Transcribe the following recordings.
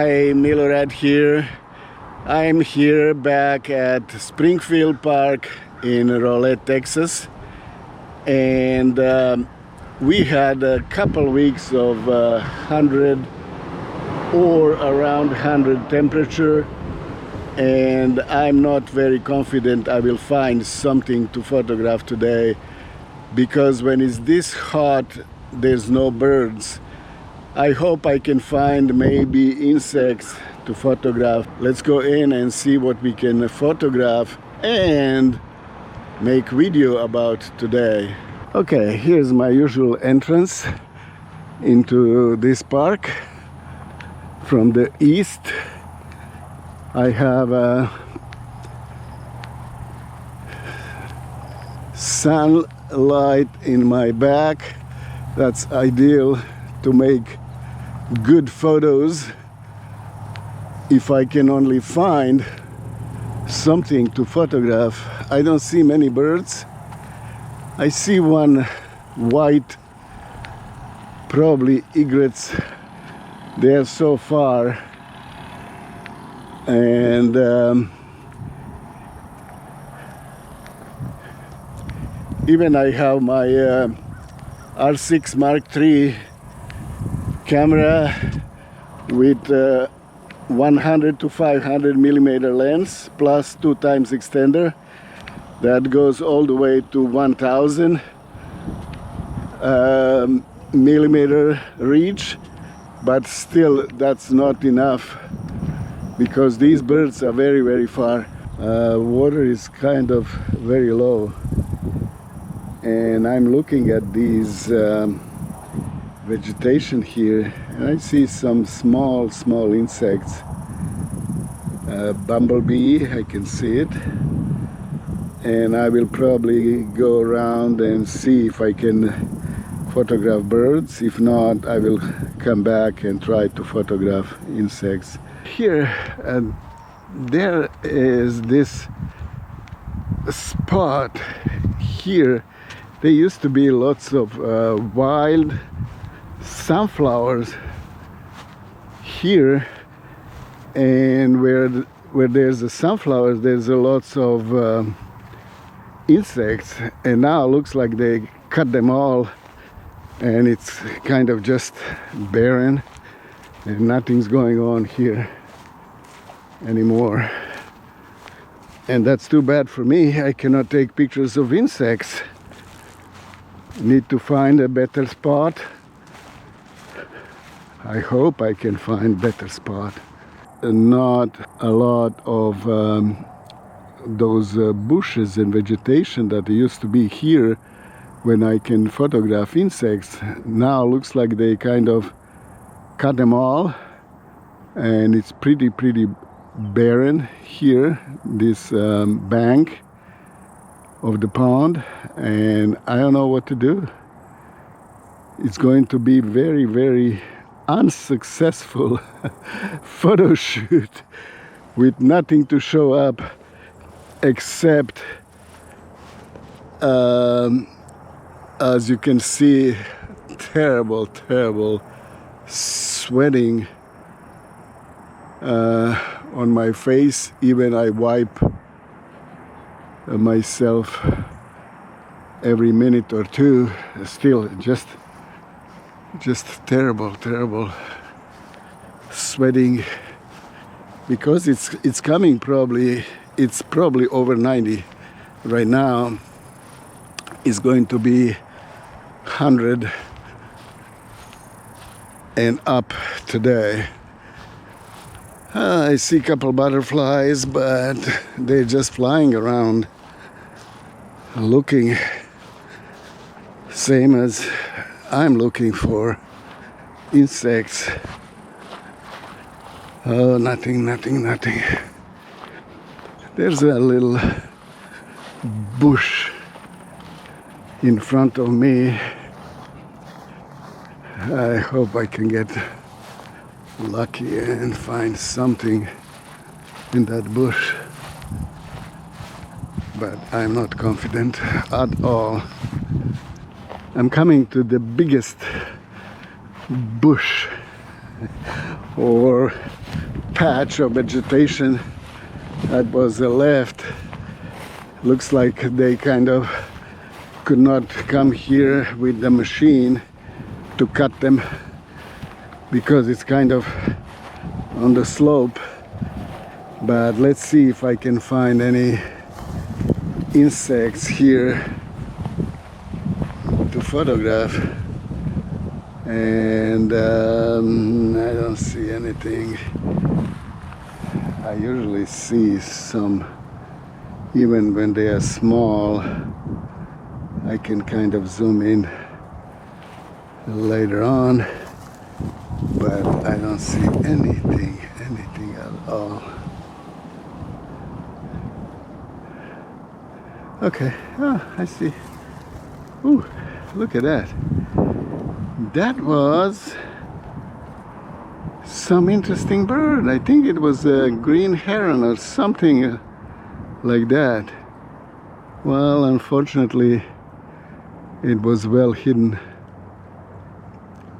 Hi, Milorad here. I'm here back at Springfield Park in Rowlett, Texas, and we had a couple weeks of 100 or around 100 temperature, and I'm not very confident I will find something to photograph today, because when it's this hot there's no birds. I hope I can find maybe insects to photograph. Let's go in and see what we can photograph and make video about today. Okay, here's my usual entrance into this park. From the east I have a sunlight in my back. That's ideal to make good photos if I can only find something to photograph. I don't see many birds. I see one white, probably egrets there so far, and even I have my R6 Mark III camera with 100 to 500 millimeter lens plus 2x extender that goes all the way to 1000 millimeter reach, but still that's not enough because these birds are very far. Water is kind of very low, and I'm looking at these vegetation here, and I see some small insects. Bumblebee, I can see it, and I will probably go around and see if I can photograph birds. If not, I will come back and try to photograph insects. Here there is this spot here. There used to be lots of wild sunflowers here, and where there's the sunflowers there's a lots of insects, and now it looks like they cut them all and it's kind of just barren and nothing's going on here anymore, and that's too bad for me. I cannot take pictures of insects. Need to find a better spot. I hope I can find better spot. Not a lot of those bushes and vegetation that used to be here when I can photograph insects. Now looks like they kind of cut them all, and it's pretty barren here, this bank of the pond, and I don't know what to do. It's going to be very unsuccessful photo shoot with nothing to show up except as you can see, terrible sweating on my face. Even I wipe myself every minute or two. Still just terrible sweating, because it's coming probably, it's probably over 90 right now. It's going to be 100 and up today. I see a couple butterflies, but they're just flying around looking same as I'm looking for insects. Oh, nothing. There's a little bush in front of me. I hope I can get lucky and find something in that bush, but I'm not confident at all. I'm coming to the biggest bush or patch of vegetation that was left. Looks like they kind of could not come here with the machine to cut them because it's kind of on the slope. But let's see if I can find any insects here to photograph. And I don't see anything. I usually see some, even when they are small. I can kind of zoom in later on, but I don't see anything at all. Okay, I see. Ooh, look at that. That was some interesting bird. I think it was a green heron or something like that. Well, unfortunately, it was well hidden.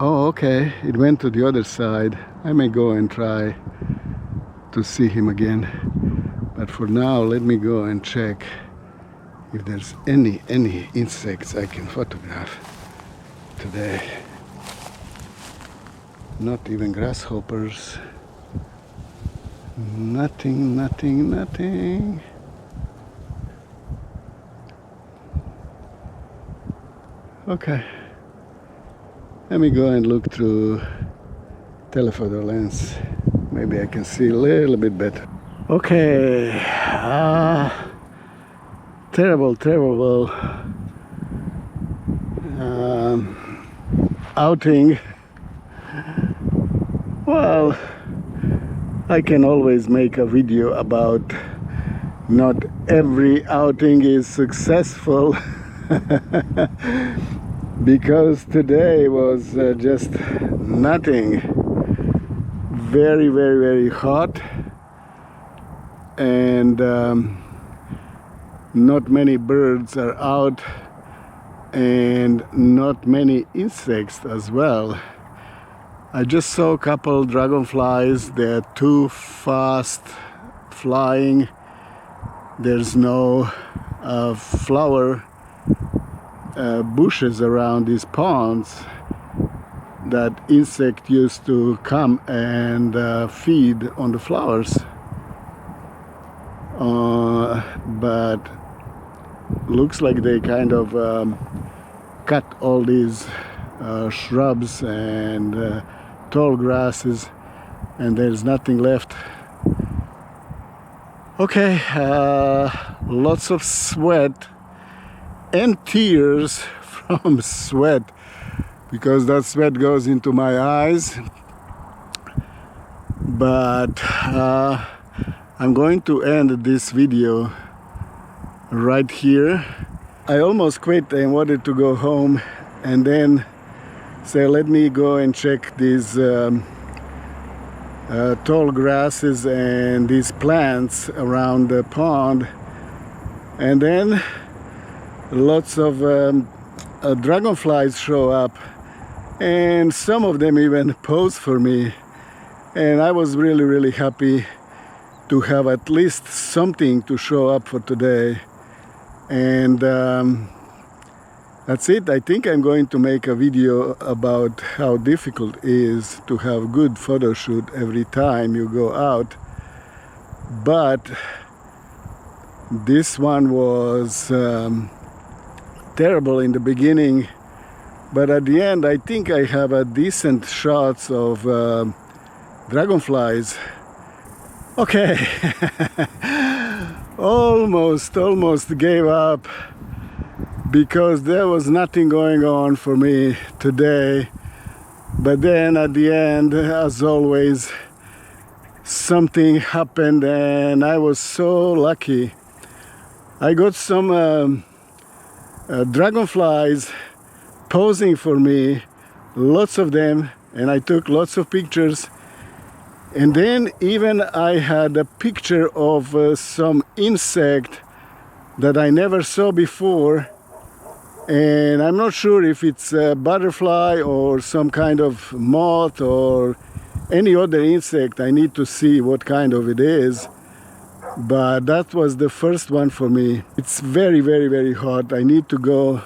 Oh, okay, it went to the other side. I may go and try to see him again. But for now, let me go and check if there's any insects I can photograph today. Not even grasshoppers. Nothing. Okay. Let me go and look through telephoto lens. Maybe I can see a little bit better. Okay. Terrible outing. Well, I can always make a video about not every outing is successful because today was just nothing. Very hot, and not many birds are out, and not many insects as well. I just saw a couple dragonflies. They're too fast flying. There's no flower bushes around these ponds that insect used to come and feed on the flowers. But looks like they kind of cut all these shrubs and tall grasses, and there's nothing left. Okay, lots of sweat and tears from sweat, because that sweat goes into my eyes. But I'm going to end this video right here. I almost quit and wanted to go home and then say, let me go and check these tall grasses and these plants around the pond. And then lots of dragonflies show up, and some of them even pose for me. And I was really happy to have at least something to show up for today. And that's it. I think I'm going to make a video about how difficult it is to have good photo shoot every time you go out. But this one was terrible in the beginning, but at the end I think I have a decent shots of dragonflies. Okay. almost gave up because there was nothing going on for me today. But then at the end, as always, something happened, and I was so lucky. I got some dragonflies posing for me, lots of them, and I took lots of pictures. And then even I had a picture of some insect that I never saw before, and I'm not sure if it's a butterfly or some kind of moth or any other insect, I need to see what kind of it is. But that was the first one for me. It's very, very, very hot. I need to go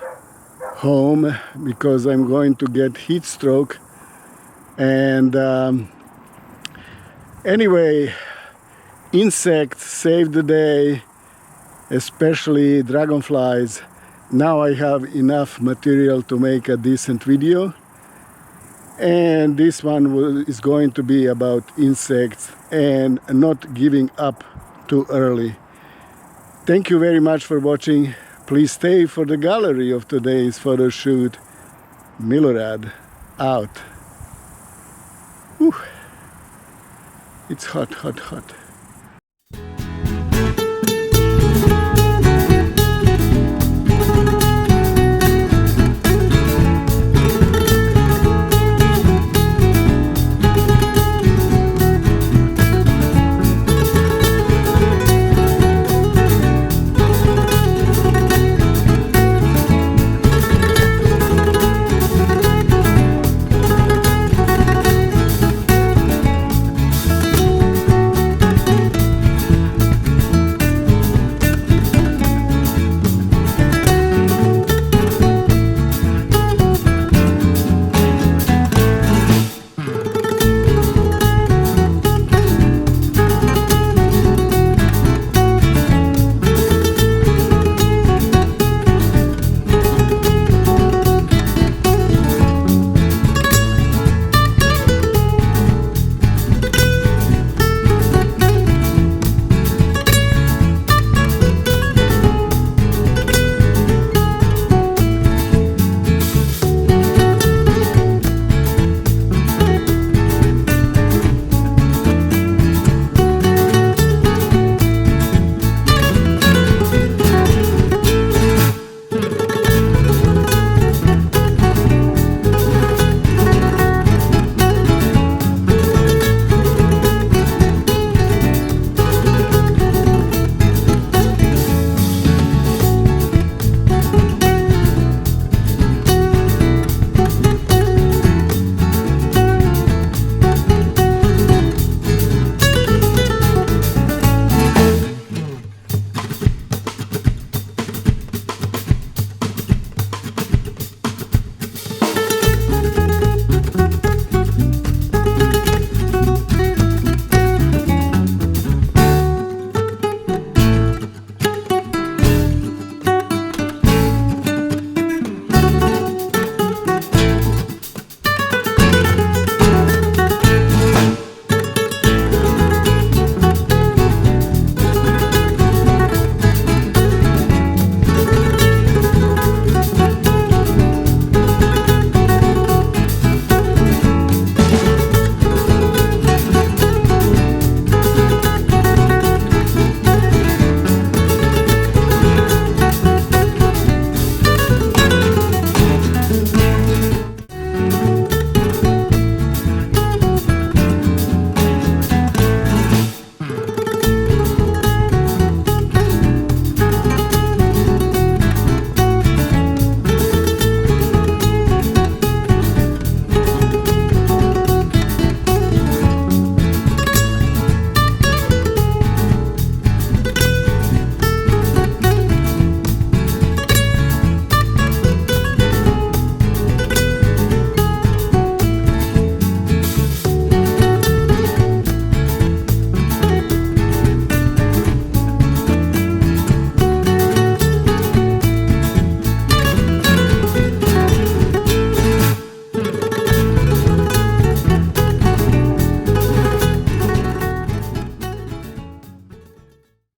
home because I'm going to get heat stroke. And anyway, insects saved the day, especially dragonflies. Now I have enough material to make a decent video. And this one is going to be about insects and not giving up too early. Thank you very much for watching. Please stay for the gallery of today's photo shoot. Milorad out. Whew. It's hot, hot, hot.